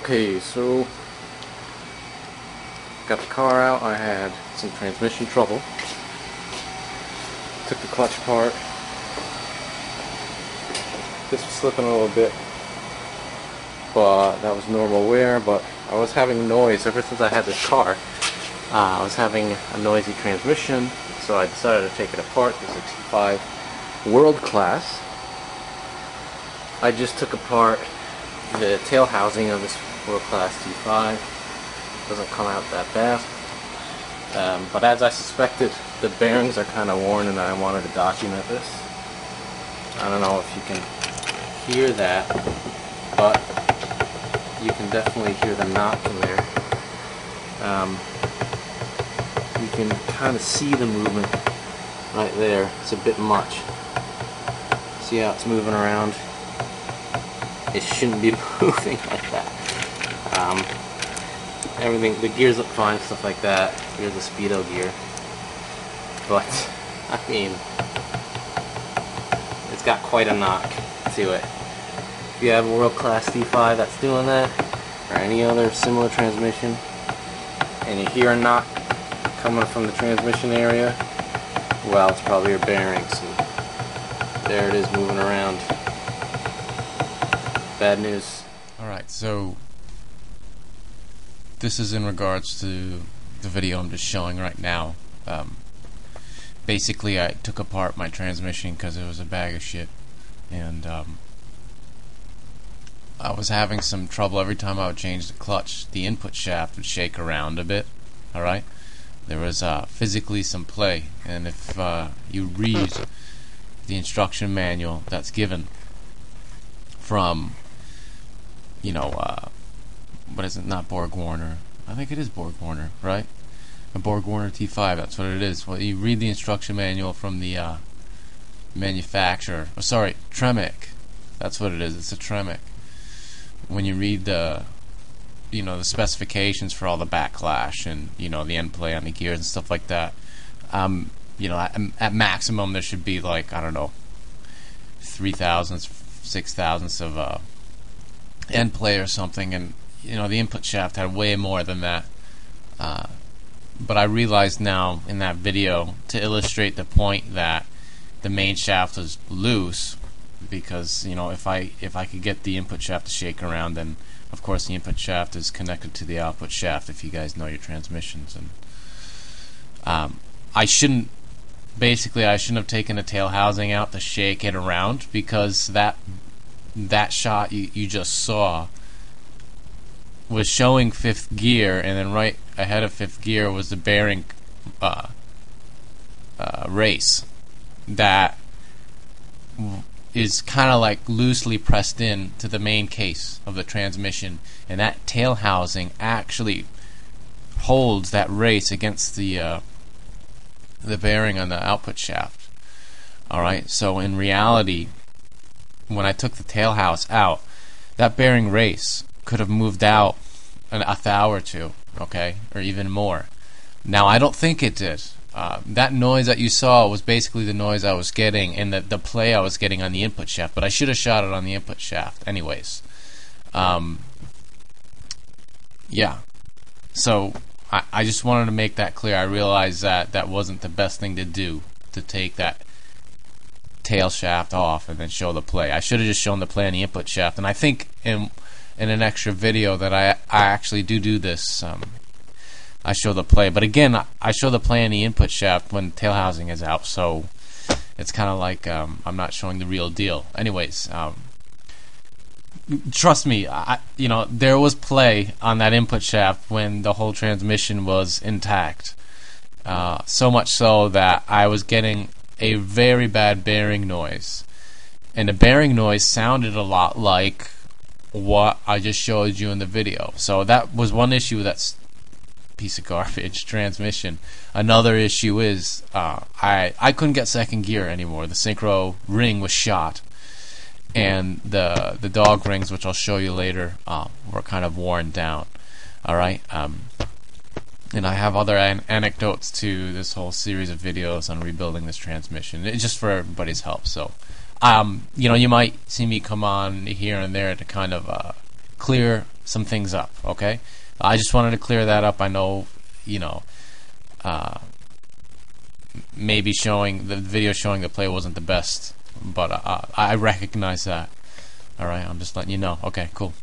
Okay, so got the car out. I had some transmission trouble. Took the clutch apart. This was slipping a little bit, but that was normal wear. But I was having noise ever since I had this car. I was having a noisy transmission, so I decided to take it apart. This is a T5 World Class. I just took apart the tail housing of this World Class T5. Doesn't come out that fast, but as I suspected, the bearings are kind of worn, and I wanted to document this. I don't know if you can hear that, but you can definitely hear the knot in there. You can kind of see the movement right there. It's a bit much. See how it's moving around? It shouldn't be moving like that. Everything, the gears look fine, stuff like that. Here's the Speedo gear. But, I mean, it's got quite a knock to it. If you have a World Class T5 that's doing that, or any other similar transmission, and you hear a knock coming from the transmission area, well, it's probably your bearings. And there it is moving around. Bad news. Alright, so this is in regards to the video I'm just showing right now. Basically, I took apart my transmission because it was a bag of shit, and I was having some trouble. Every time I would change the clutch, the input shaft would shake around a bit. Alright? There was physically some play, and if you read the instruction manual that's given from, you know, what is it? Not BorgWarner. I think it is BorgWarner, right? A BorgWarner T5. That's what it is. Well, you read the instruction manual from the manufacturer. Oh, sorry, Tremec. That's what it is. It's a Tremec. When you read the, you know, the specifications for all the backlash and, you know, the end play on the gears and stuff like that, you know, at maximum there should be like, I don't know, 3,000ths, 6,000ths of end play or something, and you know the input shaft had way more than that. But I realized now in that video, to illustrate the point, that the main shaft was loose, because you know if I could get the input shaft to shake around, then of course the input shaft is connected to the output shaft, if you guys know your transmissions. And I shouldn't have taken the tail housing out to shake it around, because that shot you just saw was showing fifth gear, and then right ahead of fifth gear was the bearing race that is kind of like loosely pressed in to the main case of the transmission, and that tail housing actually holds that race against the bearing on the output shaft. Alright, so in reality, when I took the tail house out, that bearing race could have moved out a thou or two, okay, or even more. Now I don't think it did. That noise that you saw was basically the noise I was getting and the play I was getting on the input shaft, but I should have shot it on the input shaft anyways. Yeah, so I just wanted to make that clear. I realized that that wasn't the best thing to do, to take that tail shaft off and then show the play. I should have just shown the play on the input shaft, and I think in an extra video that I actually do this, I show the play. But again, I show the play on the input shaft when tail housing is out, so it's kind of like I'm not showing the real deal. Anyways, trust me, you know, there was play on that input shaft when the whole transmission was intact. So much so that I was getting a very bad bearing noise, and the bearing noise sounded a lot like what I just showed you in the video. So that was one issue with that piece of garbage transmission. Another issue is I couldn't get second gear anymore. The synchro ring was shot, and the dog rings, which I'll show you later, were kind of worn down. Alright, and I have other anecdotes to this whole series of videos on rebuilding this transmission. It's just for everybody's help. So, you know, you might see me come on here and there to kind of clear some things up. Okay, I just wanted to clear that up. I know, you know, maybe showing the video showing the play wasn't the best, but I recognize that. All right, I'm just letting you know. Okay, cool.